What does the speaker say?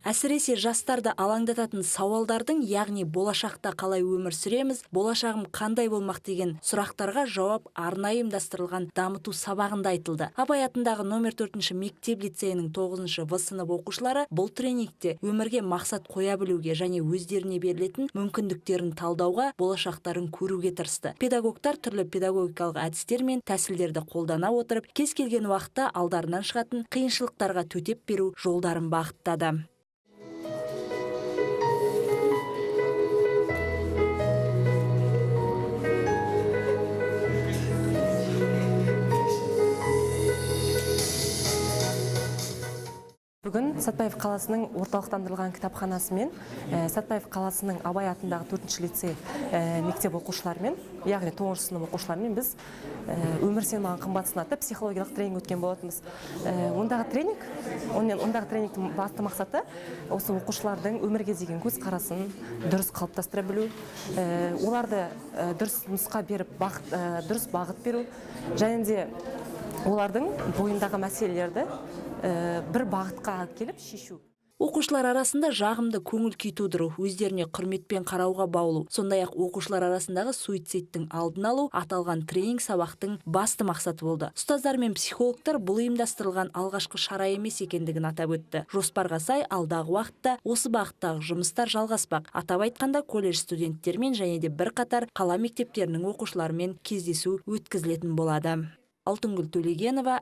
Әсіресе жастарды алаңдататын сауалдардың, яғни болашақта қалай өмір сүреміз, болашағым қандай болмақ деген сұрақтарға жауап арнайы ұйымдастырылған дамыту сабағында айтылды. Абай атындағы номер 4 мектеп лицейінің 9 В сынып оқушылары бұл тренингте өмірге мақсат қоя білуге және өздеріне берілетін мүмкіндіктерін талдауға, болашақтарын көруге тырысты. Педагогтар түрлі педагогикалық әдістер мен тәсілдерді қолдана отырып, кез келген уақытта алдарынан шығатын қиыншылықтарға төтеп беру жолдарын бағыттады. Бүгін Сәтбаев қаласының орталықтандырылған кітапханасы мен Сәтбаев қаласының Абай атындағы 4 лицей мектеп оқушыларымен, яғни 9 сынып оқушыларымен біз өмір сен маған қымбатсың атты психологиялық тренинг өткен болатынбыз. Ондағы тренингтің басты мақсаты осы оқушылардың өмірге деген көзқарасын дұрыс қалыптастыра білу, оларды дұрыс нұсқа беріп, дұрыс бағыт беру, және де олардың бойындағы мәселелерді бір бағытқа алып келіп шешу. Оқушылар арасында жағымды көңіл күй тудыру, өздеріне құрметпен қарауға баулу, сондай-ақ оқушылар арасындағы суицидтің алдын алу аталған тренинг сабақтың басты мақсаты болды. Ұстаздар мен психологтар бұл ұйымдастырылған алғашқы шара емес екендігін атап өтті. Жоспарға сай алдағы уақытта осы бағыттағы жұмыстар жалғаспақ. Атап айтқанда колледж студенттермен және де бірқатар қала мектептерінің оқушыларымен кездесу өткізілетін болады. Алтынгүл Төлегенова,